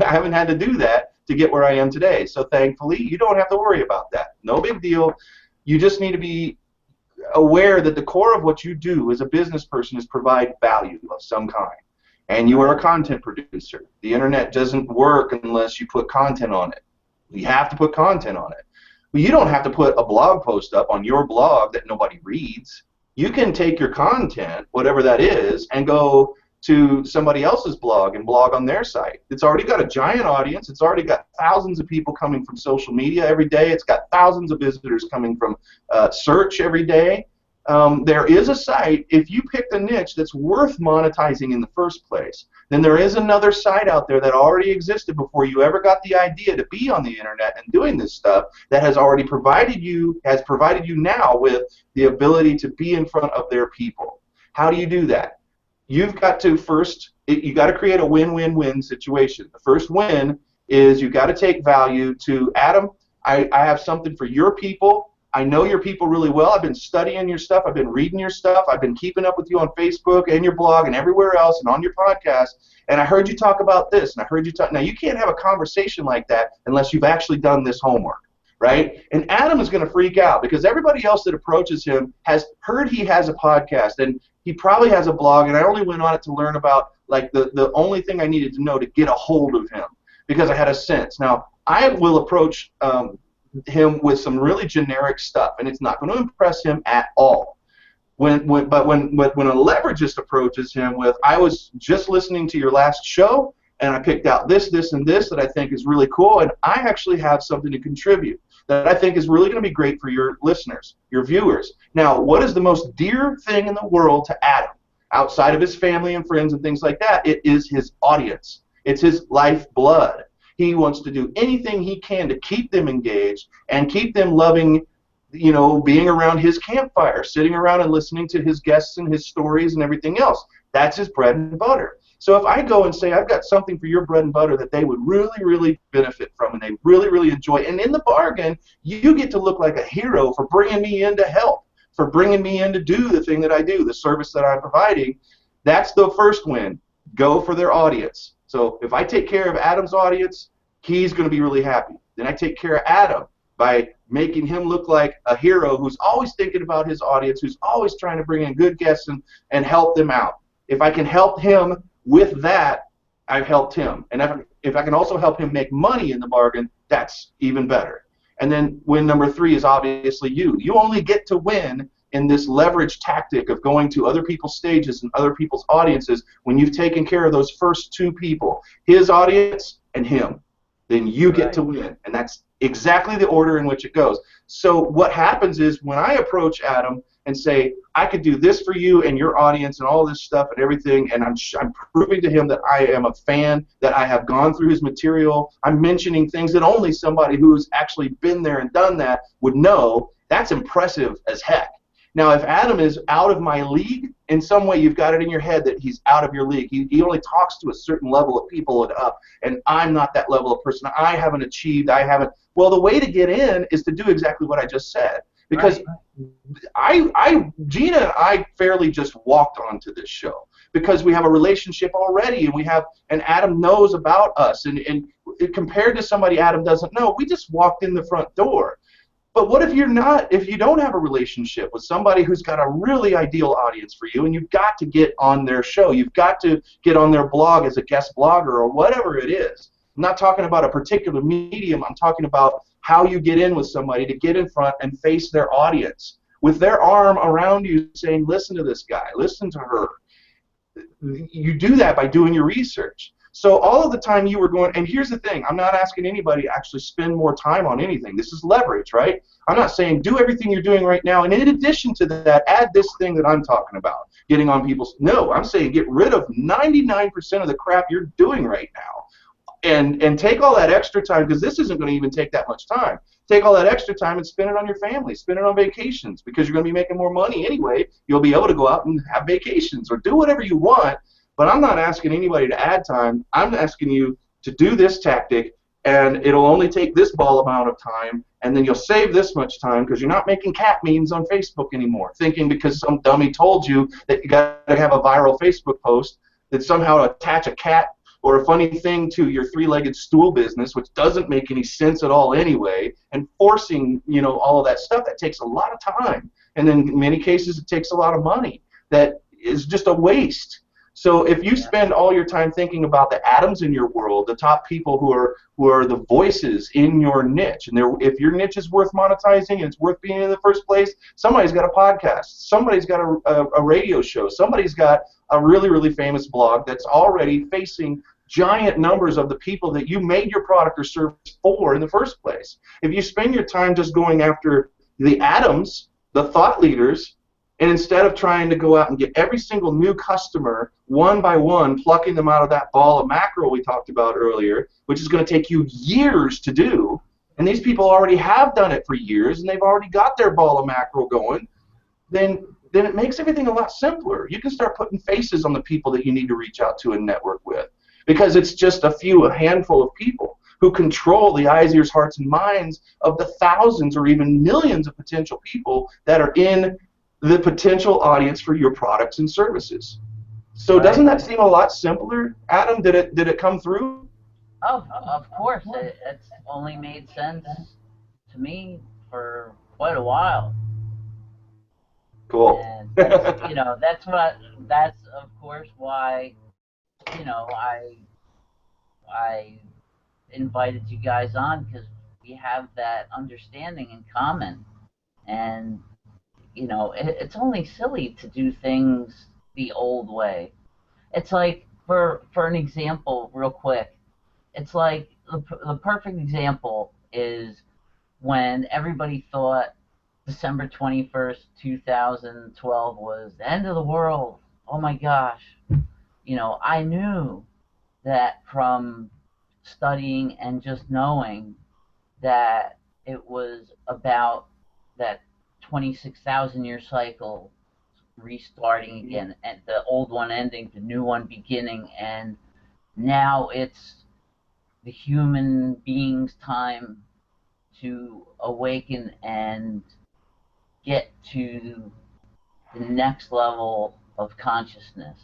I haven't had to do that to get where I am today. So thankfully, you don't have to worry about that. No big deal. You just need to be aware that the core of what you do as a business person is provide value of some kind. And you are a content producer. The internet doesn't work unless you put content on it. You have to put content on it. But you don't have to put a blog post up on your blog that nobody reads. You can take your content, whatever that is, and go to somebody else's blog and blog on their site. It's already got a giant audience. It's already got thousands of people coming from social media every day. It's got thousands of visitors coming from search every day. There is a site, if you pick the niche that's worth monetizing in the first place, then there is another site out there that already existed before you ever got the idea to be on the internet and doing this stuff that has already provided you now with the ability to be in front of their people. How do you do that? You've got to you got to create a win-win-win situation. The first win is you got to take value to Adam. I have something for your people. I know your people really well. I've been studying your stuff. I've been reading your stuff. I've been keeping up with you on Facebook and your blog and everywhere else and on your podcast. And I heard you talk about this, and I heard you talk. Now, you can't have a conversation like that unless you've actually done this homework, right? And Adam is going to freak out because everybody else that approaches him has heard he has a podcast, and he probably has a blog, and I only went on it to learn about, like, the only thing I needed to know to get a hold of him because I had a sense. Now, I will approach him with some really generic stuff, and it's not going to impress him at all. But when a leveragist approaches him with, I was just listening to your last show, and I picked out this, this, and this that I think is really cool, and I actually have something to contribute that I think is really going to be great for your listeners, your viewers. Now, what is the most dear thing in the world to Adam, outside of his family and friends and things like that? It is his audience. It's his lifeblood. He wants to do anything he can to keep them engaged and keep them loving, you know, being around his campfire, sitting around and listening to his guests and his stories and everything else. That's his bread and butter. So if I go and say, I've got something for your bread and butter that they would really, really benefit from and they really, really enjoy, and in the bargain, you get to look like a hero for bringing me in to help, for bringing me in to do the thing that I do, the service that I'm providing, that's the first win. Go for their audience. So if I take care of Adam's audience, he's going to be really happy. Then I take care of Adam by making him look like a hero who's always thinking about his audience, who's always trying to bring in good guests and help them out. If I can help him with that, I've helped him. And if I can also help him make money in the bargain, that's even better. And then win number 3 is obviously you. You only get to win in this leverage tactic of going to other people's stages and other people's audiences when you've taken care of those first 2 people, his audience and him. Then you get to win. And that's exactly the order in which it goes. So what happens is when I approach Adam and say, I could do this for you and your audience and all this stuff and everything, and I'm proving to him that I am a fan, that I have gone through his material, I'm mentioning things that only somebody who's actually been there and done that would know, that's impressive as heck. Now, if Adam is out of my league, in some way you've got it in your head that he's out of your league. He only talks to a certain level of people and up, and I'm not that level of person. I haven't achieved, well, the way to get in is to do exactly what I just said. Because Gina and I fairly just walked onto this show because we have a relationship already, and Adam knows about us, and compared to somebody Adam doesn't know, we just walked in the front door. But what if you don't have a relationship with somebody who's got a really ideal audience for you, and you've got to get on their show, you've got to get on their blog as a guest blogger or whatever it is. I'm not talking about a particular medium, I'm talking about how you get in with somebody to get in front and face their audience with their arm around you saying, listen to this guy, listen to her. You do that by doing your research. So all of the time you were going, and here's the thing, I'm not asking anybody to actually spend more time on anything. This is leverage, right? I'm not saying do everything you're doing right now, and in addition to that, add this thing that I'm talking about, getting on people's, no, I'm saying get rid of 99% of the crap you're doing right now. And take all that extra time, because this isn't going to even take that much time. Take all that extra time and spend it on your family, spend it on vacations, because you're going to be making more money anyway. You'll be able to go out and have vacations or do whatever you want. But I'm not asking anybody to add time. I'm asking you to do this tactic and it'll only take this ball amount of time, and then you'll save this much time because you're not making cat memes on Facebook anymore, thinking because some dummy told you that you got to have a viral Facebook post that somehow attach a cat or a funny thing to your three-legged stool business, which doesn't make any sense at all anyway, and forcing, you know, all of that stuff. That takes a lot of time, and then in many cases it takes a lot of money. That is just a waste. So if you spend all your time thinking about the atoms in your world, the top people who are the voices in your niche, and if your niche is worth monetizing and it's worth being in the first place, somebody's got a podcast, somebody's got a radio show, somebody's got a really, really famous blog that's already facing giant numbers of the people that you made your product or service for in the first place. If you spend your time just going after the atoms, the thought leaders, and instead of trying to go out and get every single new customer one by one, plucking them out of that ball of mackerel we talked about earlier, which is going to take you years to do, and these people already have done it for years, and they've already got their ball of mackerel going, then it makes everything a lot simpler. You can start putting faces on the people that you need to reach out to and network with, because it's just a handful of people who control the eyes, ears, hearts, and minds of the thousands or even millions of potential people that are in the potential audience for your products and services. So doesn't that seem a lot simpler, Adam? Did it come through? Oh, of course. It's only made sense to me for quite a while. Cool. And that's, you know, that's of course why, you know, I invited you guys on, because we have that understanding in common. And you know, it's only silly to do things the old way. It's like, for an example, real quick, it's like the perfect example is when everybody thought December 21st, 2012 was the end of the world. Oh my gosh. You know, I knew that from studying and just knowing that it was about that 26,000-year cycle restarting again, and the old one ending, the new one beginning, and now it's the human being's time to awaken and get to the next level of consciousness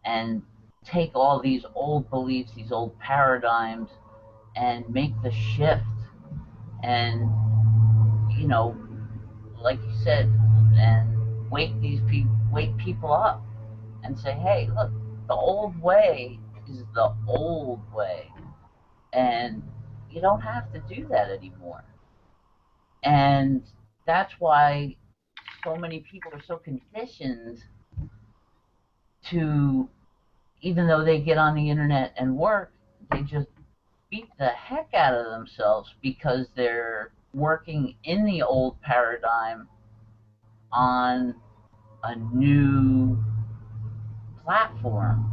and take all these old beliefs, these old paradigms, and make the shift. And, you know, like you said, and wake people up and say, hey, look, the old way is the old way, and you don't have to do that anymore. And that's why so many people are so conditioned to, even though they get on the internet and work, they just beat the heck out of themselves because they're working in the old paradigm on a new platform,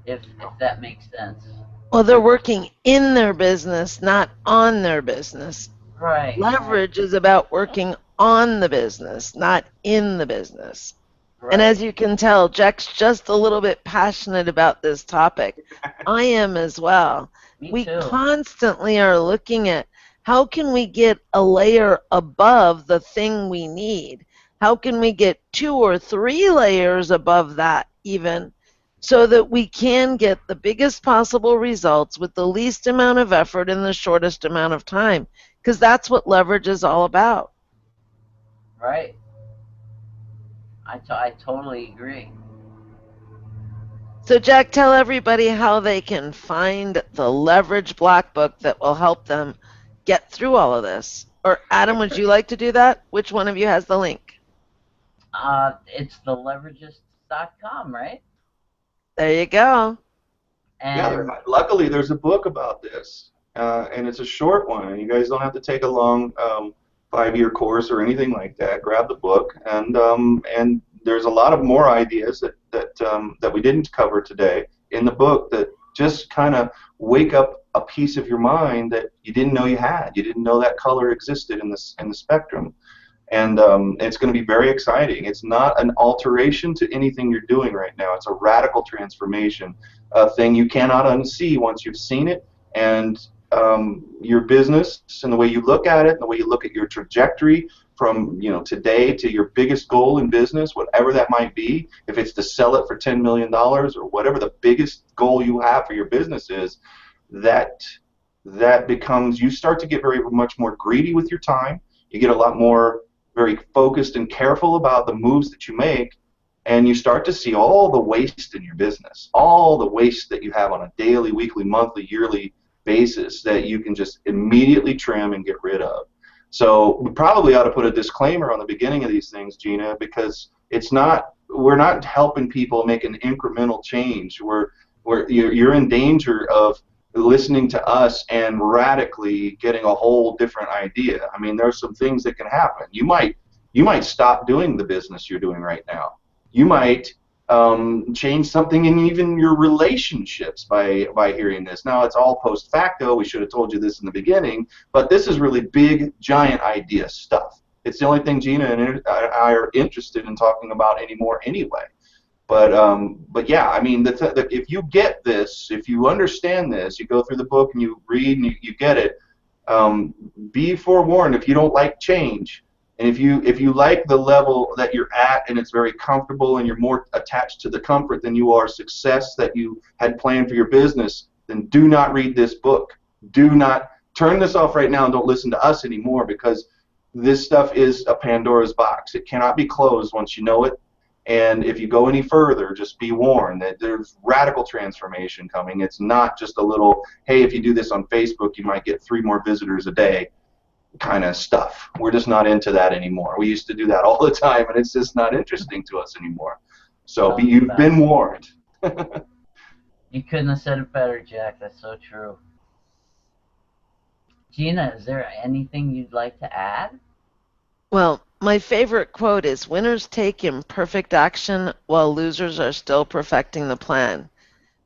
if that makes sense. Well, they're working in their business, not on their business. Right. Leverage is about working on the business, not in the business. Right. And as you can tell, Jack's just a little bit passionate about this topic. I am as well. Me too. Constantly are looking at how can we get a layer above the thing we need? How can we get 2 or 3 layers above that even, so that we can get the biggest possible results with the least amount of effort in the shortest amount of time? Because that's what leverage is all about. Right. I totally agree. So Jack, tell everybody how they can find the Leverage Black Book that will help them get through all of this. Or Adam, would you like to do that? Which one of you has the link? It's the Leveragists.com, right? There you go. And luckily there's a book about this, and it's a short one, and you guys don't have to take a long 5-year course or anything like that. Grab the book, and there's a lot of more ideas that we didn't cover today in the book that just kind of wake up a piece of your mind that you didn't know you had. You didn't know that color existed in the spectrum. And it's going to be very exciting. It's not an alteration to anything you're doing right now. It's a radical transformation, a thing you cannot unsee once you've seen it, And your business and the way you look at it, and the way you look at your trajectory from today to your biggest goal in business, whatever that might be, if it's to sell it for $10 million or whatever the biggest goal you have for your business is, that becomes, you start to get very much more greedy with your time. You get a lot more very focused and careful about the moves that you make, and you start to see all the waste in your business, all the waste that you have on a daily, weekly, monthly, yearly basis that you can just immediately trim and get rid of. So we probably ought to put a disclaimer on the beginning of these things, Gina, because we're not helping people make an incremental change. You're in danger of listening to us and radically getting a whole different idea. I mean, there's some things that can happen. You might stop doing the business you're doing right now. You might change something in even your relationships by hearing this. Now, it's all post facto. We should have told you this in the beginning, but this is really big, giant idea stuff. It's the only thing Gina and I are interested in talking about anymore anyway. But yeah, I mean, if you get this, if you understand this, you go through the book and you read and you get it, be forewarned if you don't like change. And if you like the level that you're at and it's very comfortable and you're more attached to the comfort than you are success that you had planned for your business, then do not read this book. Do not turn this off right now and don't listen to us anymore, because this stuff is a Pandora's box. It cannot be closed once you know it. And if you go any further, just be warned that there's radical transformation coming. It's not just a little, hey, if you do this on Facebook, you might get 3 more visitors a day kind of stuff. We're just not into that anymore. We used to do that all the time, and it's just not interesting to us anymore. So you've been warned. You couldn't have said it better, Jack. That's so true. Gina, is there anything you'd like to add? Well, my favorite quote is, "Winners take imperfect action while losers are still perfecting the plan."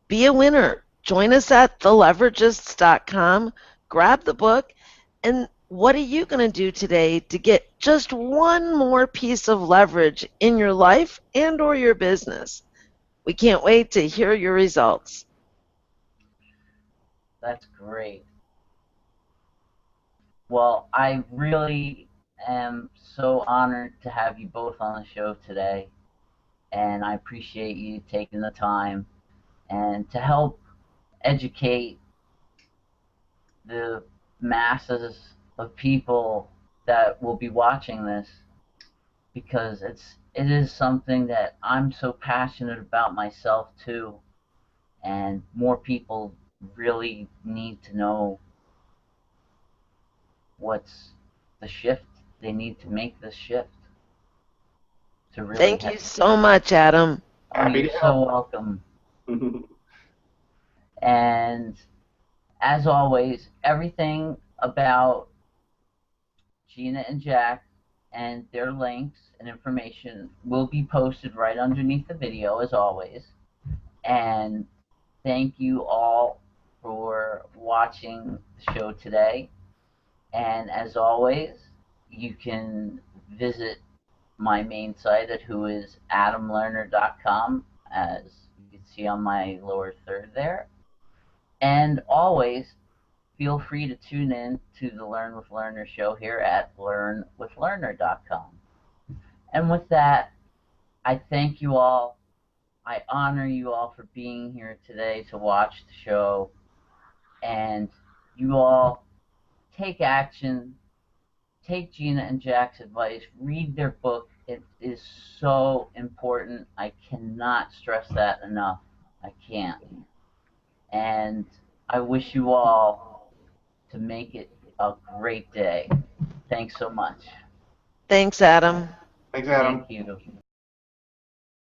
Be a winner. Join us at theleveragists.com. Grab the book. And what are you going to do today to get just one more piece of leverage in your life and or your business? We can't wait to hear your results. That's great. Well, I really am so honored to have you both on the show today, and I appreciate you taking the time and to help educate the masses of people that will be watching this, because it is something that I'm so passionate about myself too, and more people really need to know what's the shift. They need to make this shift to really Thank you so much, Adam. You're so welcome. And as always, everything about Gina and Jack and their links and information will be posted right underneath the video, as always. And thank you all for watching the show today. And as always, you can visit my main site at whoisadamlerner.com, as you can see on my lower third there. And always feel free to tune in to the Learn with Learner show here at learnwithlearner.com. And with that, I thank you all. I honor you all for being here today to watch the show. And you all take action. Take Gina and Jack's advice. Read their book. It is so important. I cannot stress that enough. I can't. And I wish you all to make it a great day. Thanks so much. Thanks, Adam. Thanks, Adam. Thank you.